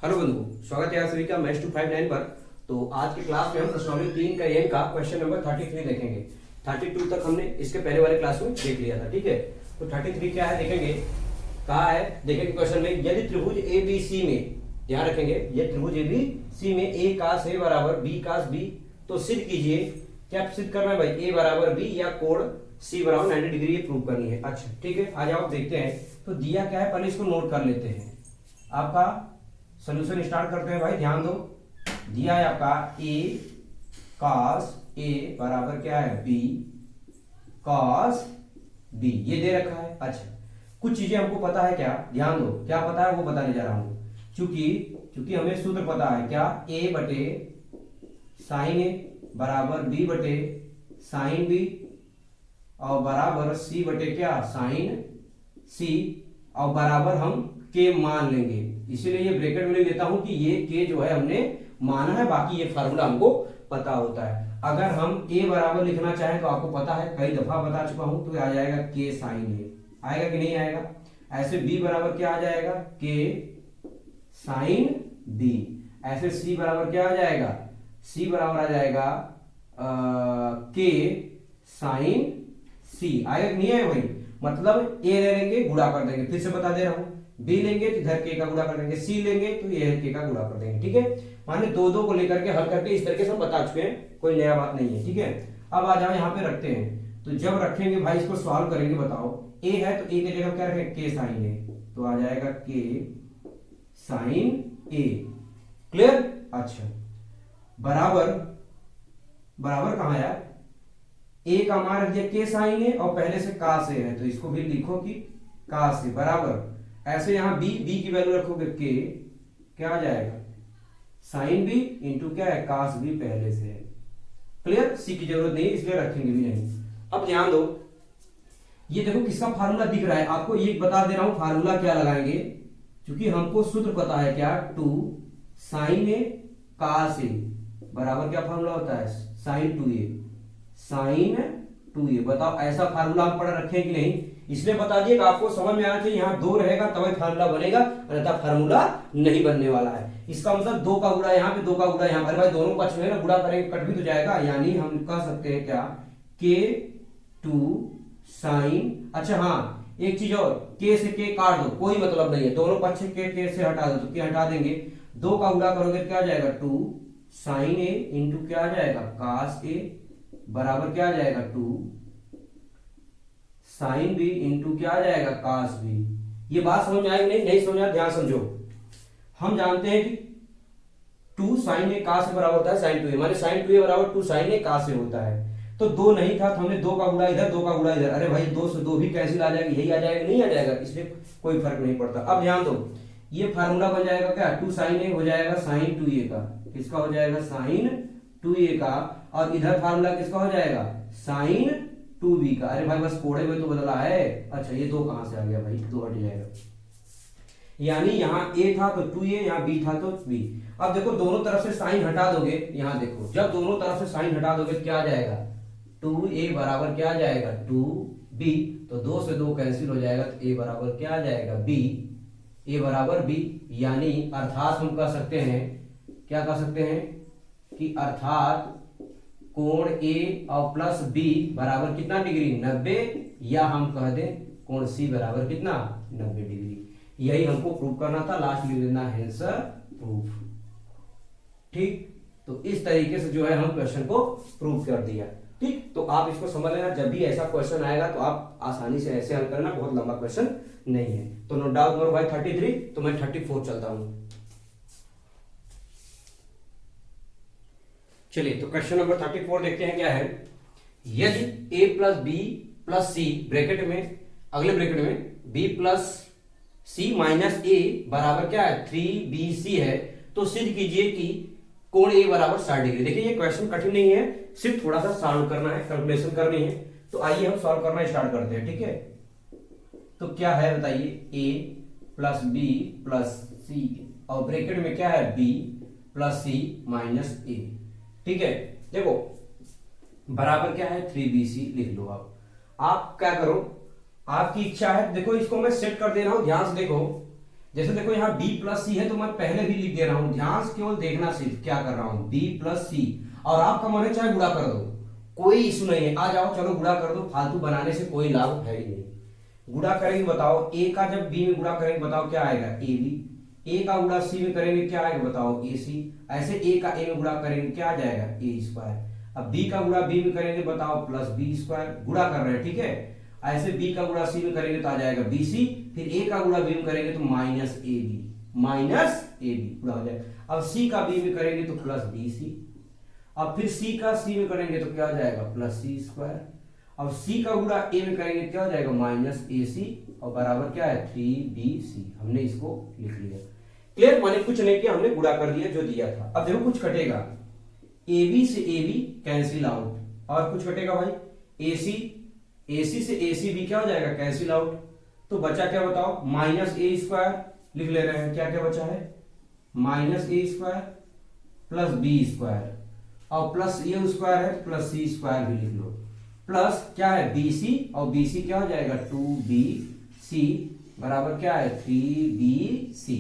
Hello बंधु, स्वागत है आप सभी का मैथ्स 259 पर। तो आज की क्लास में हम प्रश्नावली 3 का एन का क्वेश्चन नंबर 33 देखेंगे। 32 तक हमने इसके पहले वाले क्लास में देख लिया था, ठीक है। तो 33 क्या है देखेंगे। कहा है देखेंगे क्वेश्चन में, यदि त्रिभुज एबीसी में, ध्यान रखेंगे, यदि त्रिभुज एबीसी में ए कास ए बराबर बी कास बी, तो सिद्ध कीजिए। क्या सिद्ध करना है भाई? ए बराबर बी या कोण सी बराबर 90 डिग्री, ये प्रूव करनी है। अच्छा ठीक है, आज आप देखते हैं। तो दिया क्या है, पहले इसको नोट कर लेते हैं। आपका सोल्यूशन स्टार्ट करते हैं भाई, ध्यान दो। दिया है आपका ए कॉस ए बराबर क्या है, बी कॉस बी, ये दे रखा है। अच्छा, कुछ चीजें हमको पता है, क्या ध्यान दो, क्या पता है वो बताने जा रहा हूं। चूंकि हमें सूत्र पता है, क्या, ए बटे साइन ए बराबर बी बटे साइन बी और बराबर सी बटे क्या, साइन सी, और बराबर हम के मान लेंगे। इसीलिए ये ब्रैकेट में लिख देता हूं कि ये के जो है हमने माना है, बाकी ये फार्मूला हमको पता होता है। अगर हम ए बराबर लिखना चाहें तो आपको पता है, कई दफा बता चुका हूं, तो आ जाएगा के साइन ए, आएगा कि नहीं आएगा। ऐसे बी बराबर क्या आ जाएगा, के साइन बी। ऐसे सी बराबर क्या आ जाएगा, सी बराबर आ जाएगा के साइन सी, आएगा कि नहीं आएगा भाई। मतलब ए ले लेंगे गुणा कर देंगे, फिर से बता दे रहा हूं, बी लेंगे तो इधर के का गुणा कर देंगे, सी लेंगे तो ये के का गुणा कर देंगे, ठीक है। माने दो दो को लेकर के हल करके इस तरीके से हम बता चुके हैं, कोई नया बात नहीं है, ठीक है। अब आ जाओ यहाँ पे रखते हैं। तो जब रखेंगे भाई, इसको सॉल्व करेंगे, बताओ ए है तो ए की जगह क्या रखें, के साइन ए, तो आ जाएगा के साइन ए। क्लियर। अच्छा, बराबर बराबर कहां यार, ए का मान रख दिया के साइन ए और पहले से का से है, तो इसको भी लिखो कि का से बराबर। ऐसे यहां बी की वैल्यू रखोगे, के क्या आ जाएगा, साइन बी इंटू क्या है, कास बी पहले से है। क्लियर। सी की जरूरत नहीं है, इसलिए रखेंगे भी नहीं। अब ध्यान दो, ये देखो किसका फार्मूला दिख रहा है आपको, ये बता दे रहा हूं फार्मूला क्या लगाएंगे। क्योंकि हमको सूत्र पता है, क्या, 2 साइन ए कास ए बराबर क्या फार्मूला होता है, साइन 2a, साइन 2a। बताओ ऐसा फार्मूला हम पढ़ रखे हैं कि नहीं, इसलिए बता दिए कि आपको समझ में आना चाहिए। यहाँ 2 रहेगा तभी फार्मूला बनेगा, अन्यथा फार्मूला नहीं बनने वाला है। इसका मतलब 2 का गुणा यहाँ पे, 2 का गुणा यहाँ पर, भाई दोनों पक्ष में ना गुणा करेंगे, कट भी तो जाएगा। यानी हम कह सकते हैं क्या, के 2 साइन। अच्छा हाँ, एक चीज और, के से के काट दो, कोई मतलब नहीं है, दोनों पक्ष के से हटा दो, तो के हटा देंगे। 2 का गुणा करोगे क्या आ जाएगा, 2 साइन ए इंटू क्या आ जाएगा, कास ए बराबर क्या आ जाएगा, 2 साइन बी इंटू क्या आ जाएगा, कास बी। ये बात समझ में आएगी नहीं, नहीं समझ में, ध्यान समझो। हम जानते हैं कि 2 साइन ए कास से बराबर होता है साइन 2a, माने साइन 2a बराबर 2 साइन ए कास से होता है। तो 2 नहीं था तो हमने 2 का गुणा इधर, 2 का गुणा इधर, अरे भाई 2 से 2 भी कैंसिल आ जाएगा, यही आ जाएगा, नहीं आ जाएगा, इसलिए कोई फर्क नहीं पड़ता। अब ध्यान दो, ये फार्मूला बन जाएगा क्या, 2 साइन ए हो जाएगा साइन 2a का, किसका हो जाएगा, साइन 2a का, और इधर फार्मूला किसका हो जाएगा, साइन 2b का। अरे भाई बस कोड़े में तो बदला है। अच्छा, ये 2 कहां से आ गया भाई, 2 हट जाएगा। यानी यहाँ a था तो 2a, यहाँ b था तो b। अब देखो दोनों तरफ से साइन हटा दोगे, यहाँ देखो जब दोनों तरफ से साइन हटा दोगे तो क्या आ जाएगा, 2a बराबर क्या आ जाएगा, 2b। तो 2 से 2 कैंसिल हो जाएगा, तो a बराबर क्या आ जाएगा, b, a बराबर b। यानी अर्थात हम कह सकते हैं, क्या कह सकते हैं कि अर्थात कोण a और प्लस b बराबर कितना डिग्री, 90, या हम कह दें कोण c बराबर कितना, 90 डिग्री। यही हमको प्रूव करना था, लास्ट में देना आंसर प्रूफ। ठीक, तो इस तरीके से जो है हम क्वेश्चन को प्रूव कर दिया। ठीक, तो आप इसको समझ लेना, जब भी ऐसा क्वेश्चन आएगा तो आप आसानी से ऐसे हल करना, बहुत लंबा क्वेश्चन नहीं है। तो नो डाउट मोर भाई 33, तो मैं 34 चलता हूं। चलिए, तो क्वेश्चन नंबर 34 देखते हैं क्या है। यदि a plus B plus C, bracket में, अगले ब्रैकेट में b plus C minus A बराबर क्या है, 3bc है, तो सिद्ध कीजिए कि कोण a बराबर 60 डिग्री। देखिए ये क्वेश्चन कठिन नहीं है, सिर्फ थोड़ा सा सॉल्व करना है, कैलकुलेशन करनी है। तो आइए हम सॉल्व करना स्टार्ट करते हैं, ठीक है। तो क्या है बताइए, a प्लस बी प्लस सी और ब्रैकेट में क्या है, b प्लस सी माइनस ए, ठीक है। देखो बराबर क्या है, 3bc लिख लो। आप क्या करो, आपकी इच्छा है, देखो इसको मैं सेट कर दे रहा हूं, ध्यान से देखो। जैसे देखो यहाँ b प्लस सी है तो मैं पहले भी लिख दे रहा हूं, ध्यान से केवल देखना सिर्फ क्या कर रहा हूं, b प्लस सी, और आपका मन है चाहे गुणा कर दो, कोई इशू नहीं है, आ जाओ चलो गुणा कर दो, फालतू बनाने से कोई लाभ है ही नहीं। गुणा करेंगे बताओ, a का जब b में गुणा करेंगे बताओ क्या आएगा, ab, a का गुणा c में करेंगे क्या आएगा बताओ, ac, ऐसे a का a में गुणा करेंगे क्या आ जाएगा, a स्क्वायर। अब b का गुणा b में करेंगे बताओ प्लस b स्क्वायर, गुणा कर रहे हैं ठीक है, ऐसे b का गुणा c में करेंगे तो आ जाएगा bc, फिर a का गुणा b में करेंगे तो माइनस ab पूरा हो जाएगा। अब c का b में करेंगे तो प्लस bc, अब फिर c का c में करेंगे तो क्या हो जाएगा प्लस c स्क्वायर, अब c का गुणा a में करेंगे क्या हो जाएगा माइनस ac, और बराबर क्या है 3bc, हमने इसको लिख लिया। क्लियर, माने कुछ नहीं किया, हमने गुणा कर दिया जो दिया था। अब देखो कुछ कटेगा, ab से ab कैंसिल आउट, और कुछ कटेगा भाई ac से ac भी क्या हो जाएगा कैंसिल आउट, तो बचा क्या बताओ माइनस a स्क्वायर, लिख ले रहे हैं क्या क्या बचा है, minus a square plus b square, और प्लस ये स्क्वायर है प्लस c स्क्वायर भी लिख लो, प्लस क्या है bc, और bc क्या हो जाएगा 2bc बराबर क्या है 3bc।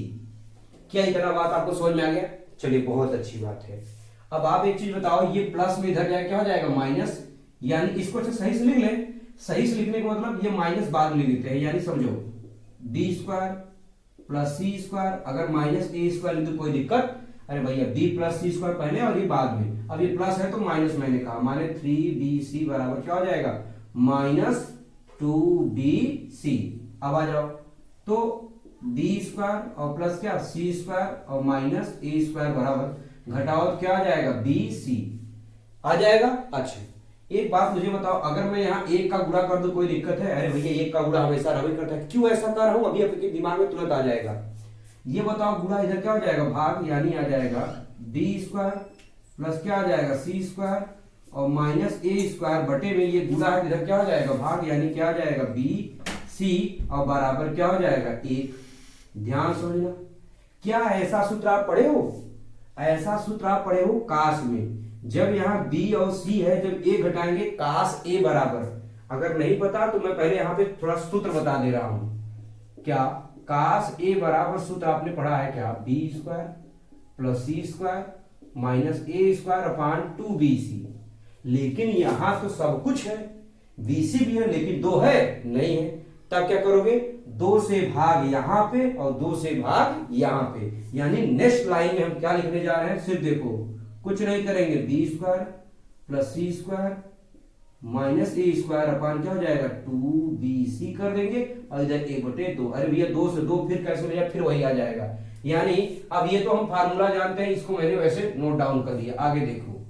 क्या इतना बात आपको समझ में आ गया? चलिए बहुत अच्छी बात है। अब आप एक चीज बताओ, ये प्लस में इधर जाए क्या हो जाएगा माइनस, यानी इसको अच्छा सही से लिख ले, सही से लिखने का मतलब ये माइनस बाद में लिख देते हैं, यानी समझो b square plus c square, अगर माइनस a स्क्वायर लिख दो कोई दिक्कत, अरे भैया b प्लस c स्क्वायर पहले और ये बाद में, अब ये प्लस है तो माइनस मैंने कहा, माने 3bc बराबर क्या हो जाएगा माइनस 2bc। अब आ जाओ तो b स्क्वायर और प्लस क्या c स्क्वायर और माइनस a स्क्वायर बराबर घटाओ तो क्या आ जाएगा bc आ जाएगा। अच्छा एक बात मुझे बताओ, अगर मैं यहाँ एक का गुणा कर दूं कोई दिक्कत है? अरे भैया एक का गुणा हमेशा रवि करता है, क्यों ऐसा कर रहा हूं अभी आपके दिमाग में तुरंत आ जाएगा। ये बताओ गुणा इधर क्या हो जाएगा भाग, यानी आ जाएगा b स्क्वायर प्लस क्या आ जाएगा c स्क्वायर और माइनस a स्क्वायर बटे में ये गुणा है, इधर क्या हो जाएगा भाग, यानी क्या आ जाएगा bc और बराबर क्या हो जाएगा 1। ध्यान समझना, क्या ऐसा सूत्र आप पढ़े हो, ऐसा सूत्र आप पढ़े हो काश में, जब यहाँ b और c है जब a घटाएंगे काश a बराबर, अगर नहीं पता तो मैं पहले यहाँ पे थोड़ा सूत्र बता दे रहा हूं, क्या काश a बराबर सूत्र आपने पढ़ा है क्या, b square plus c square minus a square upon 2bc, लेकिन यहां तो सब कुछ है, bc भी है लेकिन 2 है नहीं है, तब क्या करोगे 2 से भाग यहां पे और 2 से भाग यहां पे, यानी नेक्स्ट लाइन में हम क्या लिखने जा रहे हैं, सिर्फ देखो कुछ नहीं करेंगे b square plus c square minus a square upon क्या हो जाएगा 2bc कर देंगे और इधर a बटे 2, अरे भैया 2 से 2 फिर कैसे हो जाएगा, फिर वही आ जाएगा, यानी अब ये तो हम फार्मूला जानते हैं, इसको मैंने वैसे नोट डाउन कर दिया। आगे देखो,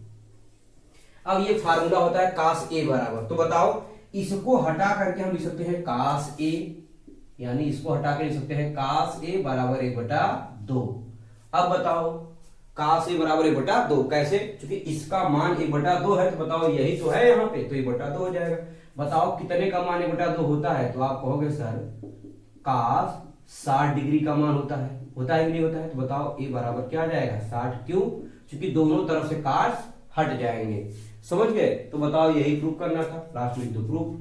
अब ये फार्मूला होता है काश a बराबर, तो बताओ इसको हटा करके हम लिख सकते हैं काश a, यानी इसको हटा के लिख सकते हैं काश a बराबर 1/2। अब बताओ काश a बराबर 1/2 कैसे, क्योंकि इसका मान 1/2 है, तो बताओ यही तो है यहाँ पे, तो 1/2 हो जाएगा। बताओ कितने का मान 1/2 होता है, तो आप कहोगे सर काश 60 डिग्री का मान होता है कि नहीं होता है, तो बताओ a बराबर क्या आ जाएगा 60, क्यों, क्योंकि दोनों तरफ से काश हट जाएंगे, समझ गए। तो बताओ यही प्रूफ करना था, लास्ट में तो प्रूफ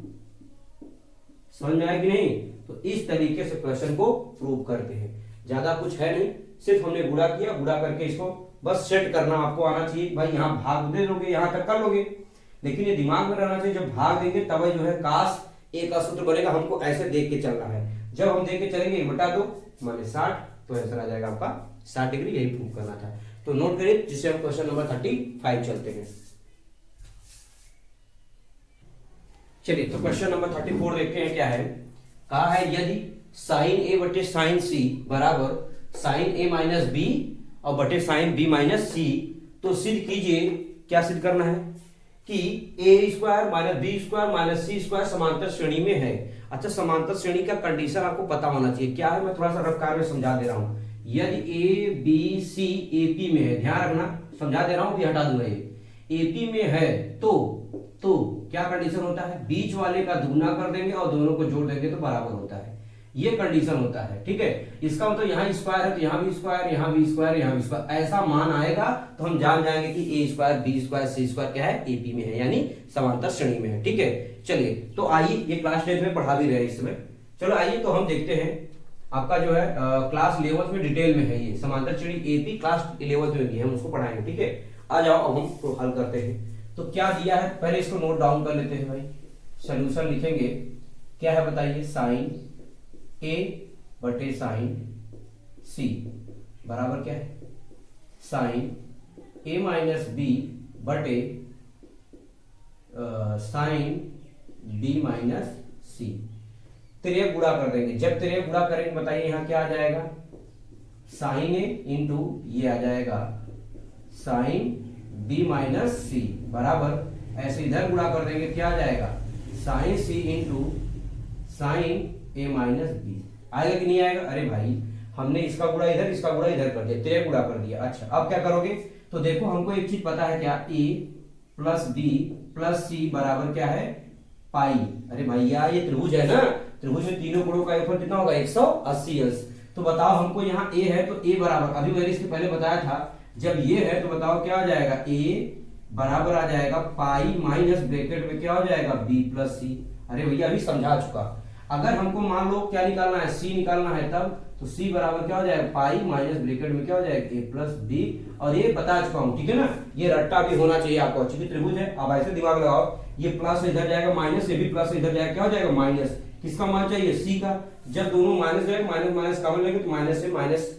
समझ में आया कि नहीं। तो इस तरीके से क्वेश्चन को प्रूव करते हैं, ज्यादा कुछ है नहीं, सिर्फ हमने गुणा किया, गुणा करके इसको बस सेट करना आपको आना चाहिए, भाई यहाँ भाग दे लोगे यहाँ तक कर लोगे, लेकिन ये दिमाग में रहना चाहिए जब भाग देंगे तब जो है काश a का सूत्र बनेगा, हमको ऐसे देख के चलना है, जब हम देख के चलेंगे 1/2 माने 60, तो आंसर आ जाएगा आपका 60 डिग्री, यही प्रूव करना था। तो नोट करिए, जिससे हम क्वेश्चन नंबर 35 चलते हैं। चलिए तो क्वेश्चन नंबर 34 देखते हैं क्या है। कहा है यदि साइन a बटे साइन c बराबर साइन a माइनस बी और बटे साइन b माइनस सी, तो सिद्ध कीजिए, क्या सिद्ध करना है कि a square minus B square minus C square समांतर श्रेणी में है। अच्छा समांतर श्रेणी का कंडीशन आपको पता होना चाहिए, क्या है मैं थोड़ा सा रफ्तार में समझा दे रहा हूं। यदि a b c AP में है, ध्यान रखना समझा दे रहा हूं, हटा दूंगा, ये AP में है तो क्या कंडीशन होता है, बीच वाले का दुगना कर देंगे और दोनों को जोड़ देंगे तो बराबर होता है, ये कंडीशन होता है, ठीक है। इसका मतलब यहाँ स्क्वायर है तो यहाँ भी स्क्वायर, यहाँ भी स्क्वायर, यहाँ भी स्क्वायर, ऐसा मान आएगा तो हम जान जाएंगे कि a square B square C square क्या है AP में है, यानी समांतर श्रेणी में है, ठीक है। चलिए तो आइए, ये क्लास 10 में पढ़ा भी रहे इस समय, चलो आइए तो हम देखते हैं। आपका जो है क्लास 11 में डिटेल में है, ये समांतर श्रेणी एपी क्लास 11 में भी है, हम उसको पढ़ाएंगे। ठीक है, आ जाओ अब हम तो हल करते हैं। तो क्या दिया है पहले इसको नोट डाउन कर लेते हैं भाई। सोल्यूशन लिखेंगे, क्या है बताइए, साइन ए बटे साइन सी बराबर क्या है, साइन ए माइनस बी बटे साइन बी माइनस सी। त्रिय गुणा कर देंगे, जब त्रिय गुणा करेंगे बताइए यहाँ क्या आ जाएगा, साइन ए इंटू ये आ जाएगा साइन बी माइनस सी बराबर, ऐसे इधर गुणा कर देंगे क्या आ जाएगा, साइन सी इंटू साइन ए माइनस बी। आएगा कि नहीं आएगा? अरे भाई हमने इसका गुणा इधर इसका गुणा इधर कर दिया, त्रिय गुणा कर दिया। अच्छा अब क्या करोगे, तो देखो हमको एक चीज पता है क्या, ए प्लस बी प्लस सी बराबर क्या है, पाई। अरे भैया ये त्रिभुज है ना, त्रिभुज में तीनों कोणों का योगफल कितना होगा, 180 अंश। तो बताओ हमको यहाँ ए है तो ए बराबर, अभी मैंने इसके पहले बताया था, जब ये है तो बताओ क्या आ जाएगा, ए बराबर आ जाएगा पाई माइनस ब्रैकेट में क्या हो जाएगा, बी प्लस सी। अरे भैया अभी समझा चुका। अगर हमको मान लो क्या निकालना है, सी निकालना है तब, तो सी बराबर क्या हो जाएगा, पाई माइनस ब्रैकेट में क्या हो जाएगा, ए प्लस बी। और ये बता चुका हूं, ठीक है ना, ये रट्टा भी होना चाहिए आपको, अच्छी त्रिभुज है। अब ऐसे दिमाग लगाओ, ये प्लस इधर जाएगा माइनस, ये भी प्लस इधर जाएगा, क्या हो जाएगा, माइनस। किसका मान चाहिए, सी का। जब दोनों माइनस जाएगा, माइनस माइनस कॉमन लेंगे तो माइनस से माइनस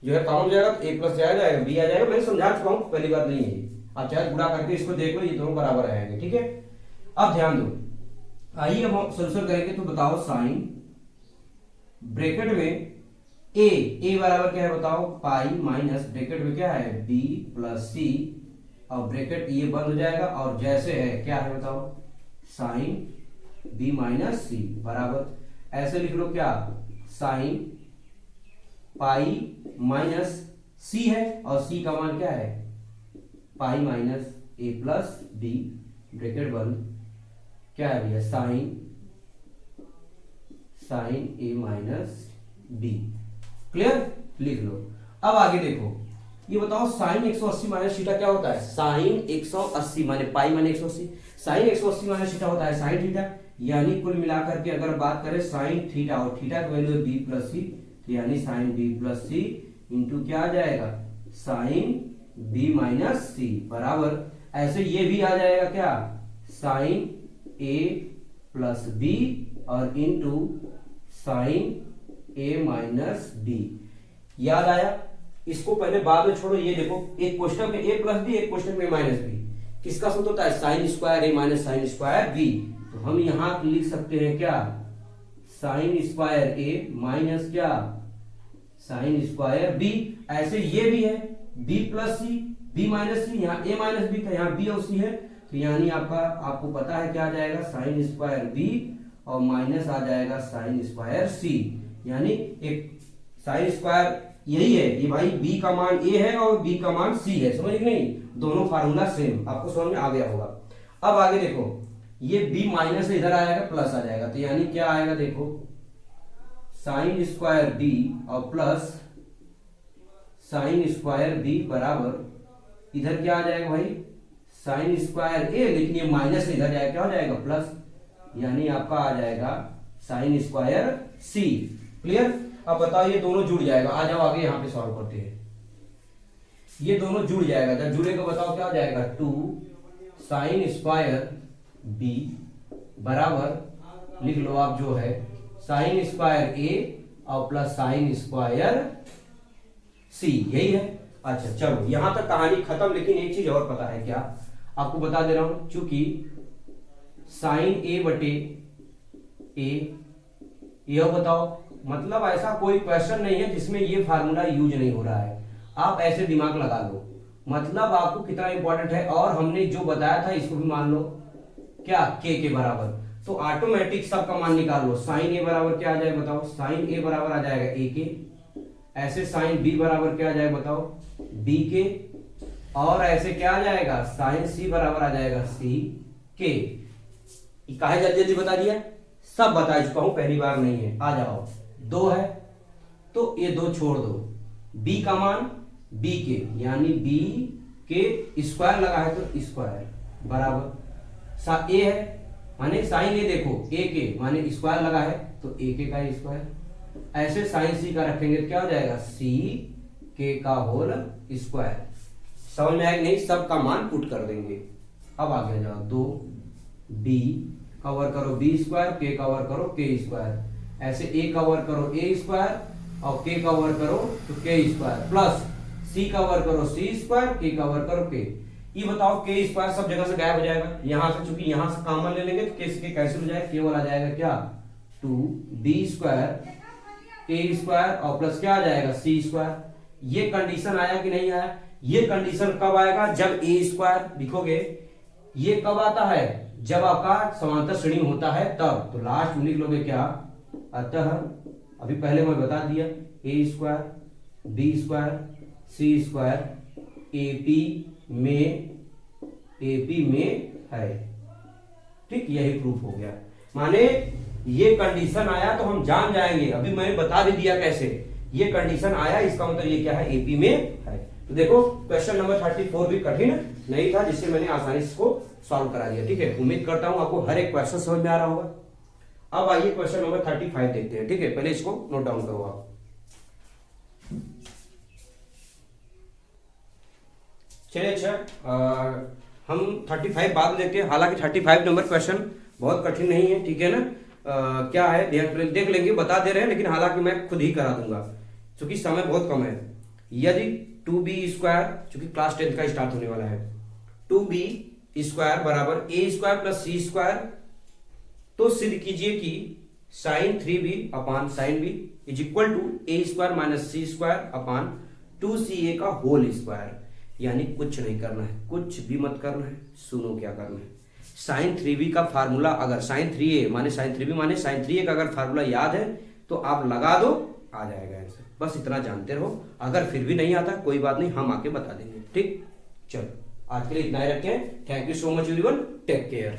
जो है कॉमन जाएगा, तो ए प्लस जाएगा बी आ जाएगा। मैंने समझा चुका हूँ, पहली बात नहीं है। आप चाहे गुणा करके इसको देख लो, ये दोनों बराबर आएंगे। ठीक है, अब ध्यान दो, आइए अब हम सोल्यूशन करेंगे। तो बताओ साइन ब्रैकेट में ए बराबर क्या है बताओ, पाई माइनस ब्रैकेट में क्या है, बी प्लस सी, और ब्रैकेट ये बंद हो जाएगा, और जैसे है क्या है बताओ, साइन बी माइनस सी बराबर, ऐसे लिख लो क्या, साइन पाई माइनस सी है, और सी का मान क्या है, पाई माइनस ए प्लस बी, ब्रैकेट बंद, क्या है भैया, साइन ए माइनस बी। क्लियर, लिख लो। अब आगे देखो, ये बताओ साइन 180 माइनस थीटा क्या होता है, साइन 180 माने पाई माने 180, साइन 180 माइनस थीटा होता है साइन थीटा। यानी कुल मिलाकर के अगर बात करें साइन थीटा, और थीटा की वैल्यू है बी प्लस सी, तो यानी साइन बी प्लस सी इंटू क्या आ जाएगा, साइन बी माइनस सी बराबर, ऐसे ये भी आ जाएगा क्या, साइन ए प्लस बी और इंटू साइन ए माइनस बी। याद आया? इसको पहले बाद में छोड़ो, ये देखो एक क्वेश्चन में ए प्लस बी, एक क्वेश्चन में माइनस बी, किसका सूत्र होता है, साइन स्क्वायर ए माइनस साइन स्क्वायर बी। तो हम यहां लिख सकते हैं क्या, साइन स्क्वायर ए माइनस क्या, साइन स्क्वायर बी। ऐसे ये भी है बी प्लस सी, बी माइनस सी, यहाँ ए माइनस बी था, यहाँ बी और सी है, तो यानी आपको पता है क्या आ जाएगा, साइन स्क्वायर बी और माइनस आ जाएगा साइन स्क्वायर सी। यानी एक साइन स्क्वायर यही है, ये भाई बी का मान ए है और बी का मान सी है, समझ कि नहीं, दोनों फार्मूला सेम, आपको समझ में आ गया होगा। अब आगे देखो, ये b माइनस इधर आएगा प्लस आ जाएगा, तो यानी क्या आएगा देखो, साइन स्क्वायर b और प्लस साइन स्क्वायर b बराबर, इधर क्या आ जाएगा भाई, साइन स्क्वायर a, लेकिन ये माइनस इधर जाएगा, क्या हो जाएगा, प्लस, यानी आपका आ जाएगा साइन स्क्वायर c। क्लियर? अब बताओ ये दोनों जुड़ जाएगा, आ जाओ आगे यहाँ पे सॉल्व करते हैं। ये दोनों जुड़ जाएगा, जब जुड़ेगा बताओ क्या हो जाएगा, 2 साइन स्क्वायर b बराबर, लिख लो आप जो है साइन स्क्वायर a और प्लस साइन स्क्वायर c, यही है। अच्छा चलो यहां तक कहानी खत्म, लेकिन एक चीज और पता है क्या, आपको बता दे रहा हूं, चूंकि साइन a बटे a, यह बताओ, मतलब ऐसा कोई क्वेश्चन नहीं है जिसमें ये फार्मूला यूज नहीं हो रहा है, आप ऐसे दिमाग लगा लो, मतलब आपको कितना इंपॉर्टेंट है। और हमने जो बताया था इसको भी मान लो क्या, k के बराबर, तो ऑटोमेटिक सबका मान निकाल लो। साइन a बराबर क्या आ जाएगा बताओ, साइन a बराबर आ जाएगा a के, ऐसे साइन b बराबर क्या आ जाएगा बताओ, b के, और ऐसे क्या आ जाएगा, साइन c बराबर आ जाएगा c के। काहे जल्दी जल्दी बता दिया, सब बता चुका हूं, पहली बार नहीं है। आ जाओ, 2 है तो ये 2 छोड़ दो, b का मान b के, यानी b के स्क्वायर लगा है तो स्क्वायर बराबर, a है माने साइन a, देखो a के माने स्क्वायर लगा है तो a के का स्क्वायर, ऐसे साइन सी का रखेंगे तो क्या हो जाएगा, सी के का होल स्क्वायर। समझ में आएगा नहीं, सब का मान पुट कर देंगे। अब आगे जाओ, 2 बी कवर करो बी स्क्वायर, के कवर करो के स्क्वायर, ऐसे ए कवर करो ए स्क्वायर और के कवर करो तो के स्क्वायर, प्लस सी कवर करो सी स्क्वायर, के कवर करो के। ये बताओ के स्क्वायर सब जगह से गायब हो जाएगा, यहां से चूंकि यहां से कॉमन ले लेंगे तो के कैंसिल हो जाएगा, केवल आ जाएगा क्या 2b स्क्वायर ए स्क्वायर और प्लस क्या आ जाएगा सी स्क्वायर। ये कंडीशन आया कि नहीं आया? ये कंडीशन कब आएगा, जब ए स्क्वायर लिखोगे। ये कब आता है, जब आपका समांतर श्रेणी में होता है तब। तो लास्ट में लिख लोगे क्या, अतः अभी पहले मैं बता दिया ए square B square C square AP में है। ठीक, यही प्रूफ हो गया। माने ये कंडीशन आया तो हम जान जाएंगे, अभी मैंने बता भी दिया कैसे। ये कंडीशन आया इसका मतलब ये क्या है, एपी में है। तो देखो क्वेश्चन नंबर 34 भी कठिन नहीं था, जिससे मैंने आसानी से इसको सॉल्व करा दिया। ठीक है, उम्मीद करता हूं आपको हर एक क्वेश्चन समझ में आ रहा होगा। अब आइए क्वेश्चन नंबर 35 देखते हैं। ठीक है, पहले इसको नोट डाउन करो आप। चलिए अच्छा, हम 35 बाद में देखते हैं। हालांकि 35 नंबर क्वेश्चन बहुत कठिन नहीं है, ठीक है ना। क्या है देख लेंगे, बता दे रहे हैं, लेकिन हालांकि मैं खुद ही करा दूंगा क्योंकि समय बहुत कम है। यदि 2b स्क्वायर, चूंकि क्लास 10 का स्टार्ट होने वाला है, 2b स्क्वायर बराबर A square plus C square, तो सिद्ध कीजिए कि sine 3b upon sine b is equal to A square minus C square upon 2ca का होल स्क्वायर। यानी कुछ नहीं करना है, कुछ भी मत करना है। सुनो क्या करना है, साइन 3b का फार्मूला, अगर साइन 3a माने साइन 3b माने साइन 3a का अगर फार्मूला याद है तो आप लगा दो, आ जाएगा आंसर। बस इतना जानते रहो, अगर फिर भी नहीं आता कोई बात नहीं, हम आके बता देंगे। ठीक, चलो आज के लिए इतना ही रखें। Thank you so much everyone, take care.